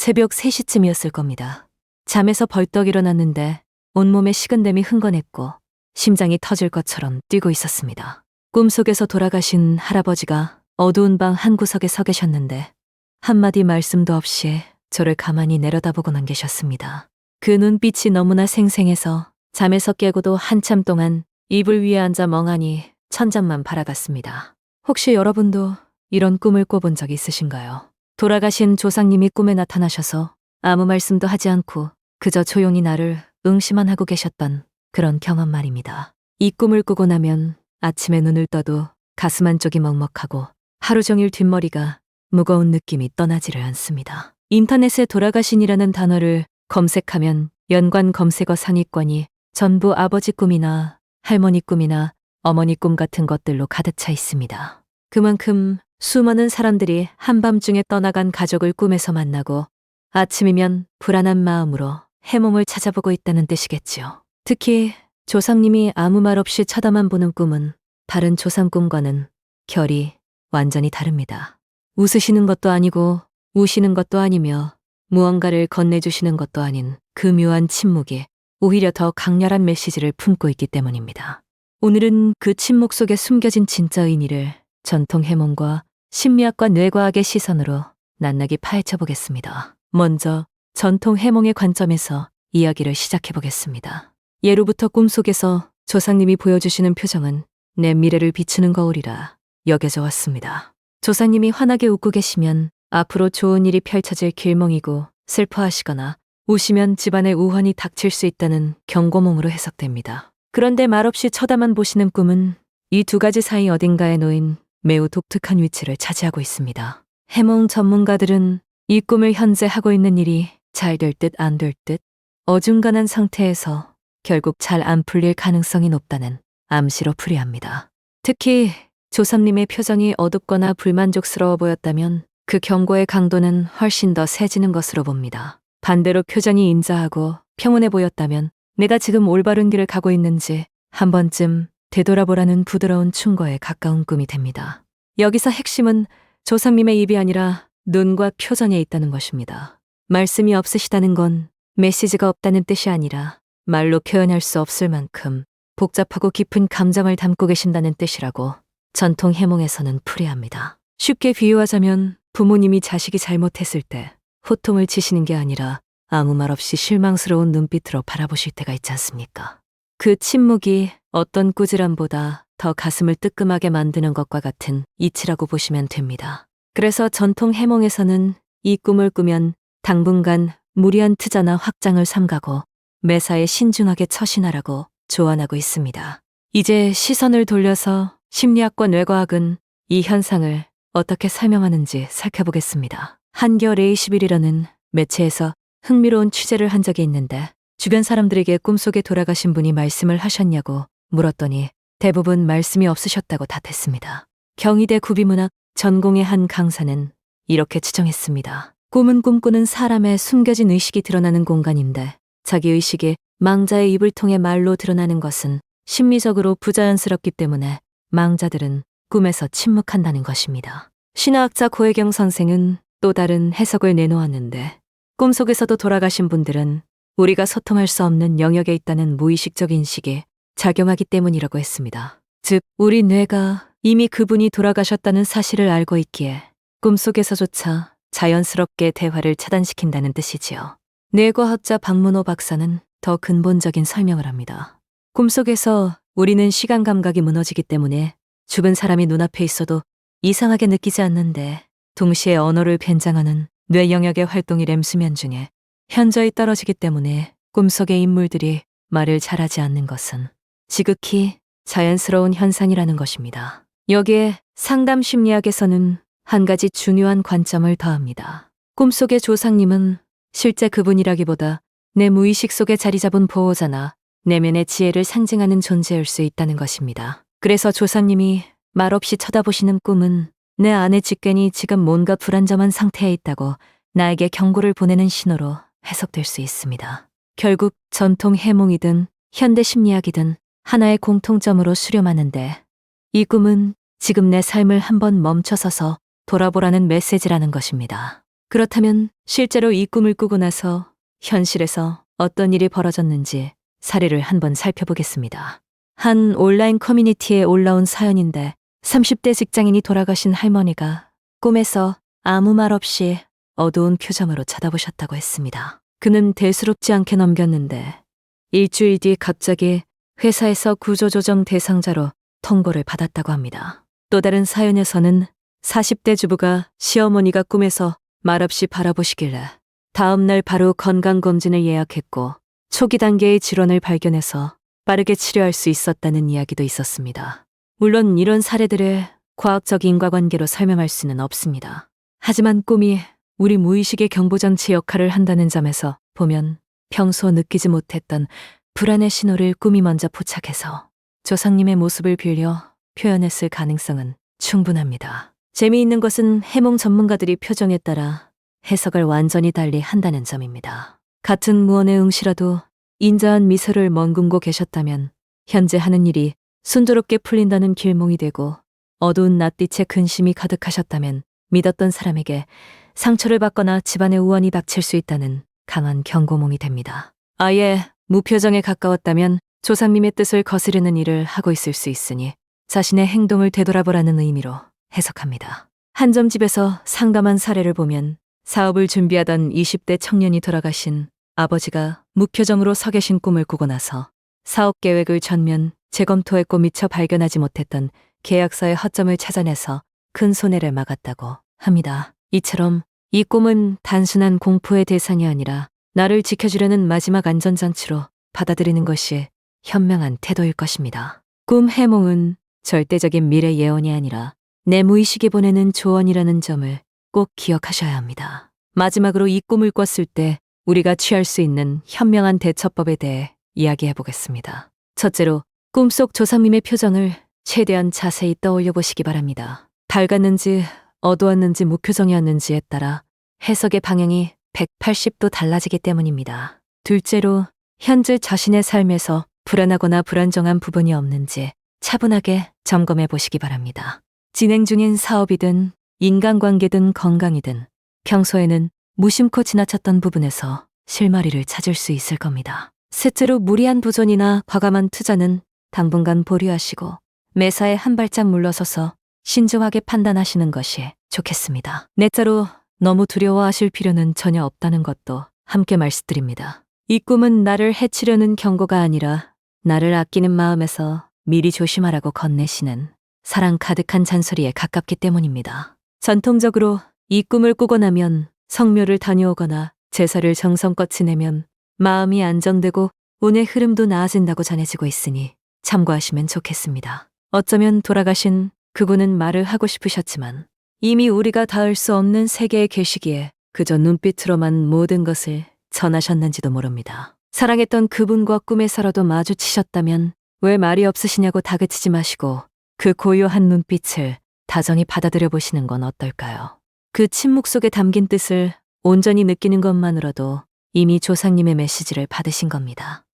새벽 3시쯤이었을 겁니다. 잠에서 벌떡 일어났는데 온몸에 식은땀이 흥건했고 심장이 터질 것처럼 뛰고 있었습니다. 꿈속에서 돌아가신 할아버지가 어두운 방 한 구석에 서 계셨는데 한마디 말씀도 없이 저를 가만히 내려다보고만 계셨습니다. 그 눈빛이 너무나 생생해서 잠에서 깨고도 한참 동안 이불 위에 앉아 멍하니 천장만 바라봤습니다. 혹시 여러분도 이런 꿈을 꿔본 적 있으신가요? 돌아가신 조상님이 꿈에 나타나셔서 아무 말씀도 하지 않고 그저 조용히 나를 응시만 하고 계셨던 그런 경험 말입니다. 이 꿈을 꾸고 나면 아침에 눈을 떠도 가슴 한쪽이 먹먹하고 하루 종일 뒷머리가 무거운 느낌이 떠나지를 않습니다. 인터넷에 돌아가신이라는 단어를 검색하면 연관 검색어 상위권이 전부 아버지 꿈이나 할머니 꿈이나 어머니 꿈 같은 것들로 가득 차 있습니다. 그만큼 수많은 사람들이 한밤중에 떠나간 가족을 꿈에서 만나고 아침이면 불안한 마음으로 해몽을 찾아보고 있다는 뜻이겠지요. 특히 조상님이 아무 말 없이 쳐다만 보는 꿈은 다른 조상 꿈과는 결이 완전히 다릅니다. 웃으시는 것도 아니고 우시는 것도 아니며 무언가를 건네주시는 것도 아닌 그 묘한 침묵이 오히려 더 강렬한 메시지를 품고 있기 때문입니다. 오늘은 그 침묵 속에 숨겨진 진짜 의미를 전통 해몽과 심리학과 뇌과학의 시선으로 낱낱이 파헤쳐 보겠습니다. 먼저 전통 해몽의 관점에서 이야기를 시작해 보겠습니다. 예로부터 꿈속에서 조상님이 보여주시는 표정은 내 미래를 비추는 거울이라 여겨져 왔습니다. 조상님이 환하게 웃고 계시면 앞으로 좋은 일이 펼쳐질 길몽이고 슬퍼하시거나 우시면 집안에 우환이 닥칠 수 있다는 경고몽으로 해석됩니다. 그런데 말없이 쳐다만 보시는 꿈은 이 두 가지 사이 어딘가에 놓인 매우 독특한 위치를 차지하고 있습니다. 해몽 전문가들은 이 꿈을 현재 하고 있는 일이 잘 될 듯 안 될 듯 어중간한 상태에서 결국 잘 안 풀릴 가능성이 높다는 암시로 풀이합니다. 특히 조상님의 표정이 어둡거나 불만족스러워 보였다면 그 경고의 강도는 훨씬 더 세지는 것으로 봅니다. 반대로 표정이 인자하고 평온해 보였다면 내가 지금 올바른 길을 가고 있는지 한 번쯤 되돌아보라는 부드러운 충고에 가까운 꿈이 됩니다. 여기서 핵심은 조상님의 입이 아니라 눈과 표정에 있다는 것입니다. 말씀이 없으시다는 건 메시지가 없다는 뜻이 아니라 말로 표현할 수 없을 만큼 복잡하고 깊은 감정을 담고 계신다는 뜻이라고 전통 해몽에서는 풀이합니다. 쉽게 비유하자면 부모님이 자식이 잘못했을 때 호통을 치시는 게 아니라 아무 말 없이 실망스러운 눈빛으로 바라보실 때가 있지 않습니까? 그 침묵이 어떤 꾸지람보다 더 가슴을 뜨끔하게 만드는 것과 같은 이치라고 보시면 됩니다. 그래서 전통 해몽에서는 이 꿈을 꾸면 당분간 무리한 투자나 확장을 삼가고 매사에 신중하게 처신하라고 조언하고 있습니다. 이제 시선을 돌려서 심리학과 뇌과학은 이 현상을 어떻게 설명하는지 살펴보겠습니다. 한겨레 21이라는 매체에서 흥미로운 취재를 한 적이 있는데 주변 사람들에게 꿈속에 돌아가신 분이 말씀을 하셨냐고 물었더니 대부분 말씀이 없으셨다고 답했습니다. 경희대 구비문학 전공의 한 강사는 이렇게 추정했습니다. 꿈은 꿈꾸는 사람의 숨겨진 의식이 드러나는 공간인데 자기 의식이 망자의 입을 통해 말로 드러나는 것은 심리적으로 부자연스럽기 때문에 망자들은 꿈에서 침묵한다는 것입니다. 신화학자 고혜경 선생은 또 다른 해석을 내놓았는데 꿈속에서도 돌아가신 분들은 우리가 소통할 수 없는 영역에 있다는 무의식적 인식에 작용하기 때문이라고 했습니다. 즉, 우리 뇌가 이미 그분이 돌아가셨다는 사실을 알고 있기에 꿈속에서조차 자연스럽게 대화를 차단시킨다는 뜻이지요. 뇌과학자 박문호 박사는 더 근본적인 설명을 합니다. 꿈속에서 우리는 시간 감각이 무너지기 때문에 죽은 사람이 눈앞에 있어도 이상하게 느끼지 않는데 동시에 언어를 변장하는 뇌 영역의 활동이 렘수면 중에 현저히 떨어지기 때문에 꿈속의 인물들이 말을 잘하지 않는 것은 지극히 자연스러운 현상이라는 것입니다. 여기에 상담 심리학에서는 한 가지 중요한 관점을 더합니다. 꿈속의 조상님은 실제 그분이라기보다 내 무의식 속에 자리 잡은 보호자나 내면의 지혜를 상징하는 존재일 수 있다는 것입니다. 그래서 조상님이 말없이 쳐다보시는 꿈은 내 안의 직견이 지금 뭔가 불안정한 상태에 있다고 나에게 경고를 보내는 신호로 해석될 수 있습니다. 결국 전통 해몽이든 현대 심리학이든 하나의 공통점으로 수렴하는데 이 꿈은 지금 내 삶을 한번 멈춰서서 돌아보라는 메시지라는 것입니다. 그렇다면 실제로 이 꿈을 꾸고 나서 현실에서 어떤 일이 벌어졌는지 사례를 한번 살펴보겠습니다. 한 온라인 커뮤니티에 올라온 사연인데 30대 직장인이 돌아가신 할머니가 꿈에서 아무 말 없이 어두운 표정으로 쳐다보셨다고 했습니다. 그는 대수롭지 않게 넘겼는데 일주일 뒤 갑자기 회사에서 구조조정 대상자로 통보를 받았다고 합니다. 또 다른 사연에서는 40대 주부가 시어머니가 꿈에서 말없이 바라보시길래 다음날 바로 건강검진을 예약했고 초기 단계의 질환을 발견해서 빠르게 치료할 수 있었다는 이야기도 있었습니다. 물론 이런 사례들을 과학적 인과관계로 설명할 수는 없습니다. 하지만 꿈이 우리 무의식의 경보장치 역할을 한다는 점에서 보면 평소 느끼지 못했던 불안의 신호를 꿈이 먼저 포착해서 조상님의 모습을 빌려 표현했을 가능성은 충분합니다. 재미있는 것은 해몽 전문가들이 표정에 따라 해석을 완전히 달리 한다는 점입니다. 같은 무언의 응시라도 인자한 미소를 머금고 계셨다면 현재 하는 일이 순조롭게 풀린다는 길몽이 되고 어두운 낯빛에 근심이 가득하셨다면 믿었던 사람에게 상처를 받거나 집안에 우환이 닥칠 수 있다는 강한 경고몽이 됩니다. 아예 무표정에 가까웠다면 조상님의 뜻을 거스르는 일을 하고 있을 수 있으니 자신의 행동을 되돌아보라는 의미로 해석합니다. 한점집에서 상담한 사례를 보면 사업을 준비하던 20대 청년이 돌아가신 아버지가 무표정으로 서 계신 꿈을 꾸고 나서 사업 계획을 전면 재검토했고 미처 발견하지 못했던 계약서의 허점을 찾아내서 큰 손해를 막았다고 합니다. 이처럼 이 꿈은 단순한 공포의 대상이 아니라 나를 지켜주려는 마지막 안전장치로 받아들이는 것이 현명한 태도일 것입니다. 꿈 해몽은 절대적인 미래 예언이 아니라 내 무의식이 보내는 조언이라는 점을 꼭 기억하셔야 합니다. 마지막으로 이 꿈을 꿨을 때 우리가 취할 수 있는 현명한 대처법에 대해 이야기해 보겠습니다. 첫째로, 꿈속 조상님의 표정을 최대한 자세히 떠올려 보시기 바랍니다. 밝았는지 어두웠는지 무표정이었는지에 따라 해석의 방향이 180도 달라지기 때문입니다. 둘째로, 현재 자신의 삶에서 불안하거나 불안정한 부분이 없는지 차분하게 점검해 보시기 바랍니다. 진행 중인 사업이든 인간관계든 건강이든 평소에는 무심코 지나쳤던 부분에서 실마리를 찾을 수 있을 겁니다. 셋째로, 무리한 부존이나 과감한 투자는 당분간 보류하시고 매사에 한 발짝 물러서서 신중하게 판단하시는 것이 좋겠습니다. 넷째로, 너무 두려워하실 필요는 전혀 없다는 것도 함께 말씀드립니다. 이 꿈은 나를 해치려는 경고가 아니라 나를 아끼는 마음에서 미리 조심하라고 건네시는 사랑 가득한 잔소리에 가깝기 때문입니다. 전통적으로 이 꿈을 꾸고 나면 성묘를 다녀오거나 제사를 정성껏 지내면 마음이 안정되고 운의 흐름도 나아진다고 전해지고 있으니 참고하시면 좋겠습니다. 어쩌면 돌아가신 그분은 말을 하고 싶으셨지만 이미 우리가 닿을 수 없는 세계에 계시기에 그저 눈빛으로만 모든 것을 전하셨는지도 모릅니다. 사랑했던 그분과 꿈에서라도 마주치셨다면 왜 말이 없으시냐고 다그치지 마시고 그 고요한 눈빛을 다정히 받아들여 보시는 건 어떨까요? 그 침묵 속에 담긴 뜻을 온전히 느끼는 것만으로도 이미 조상님의 메시지를 받으신 겁니다.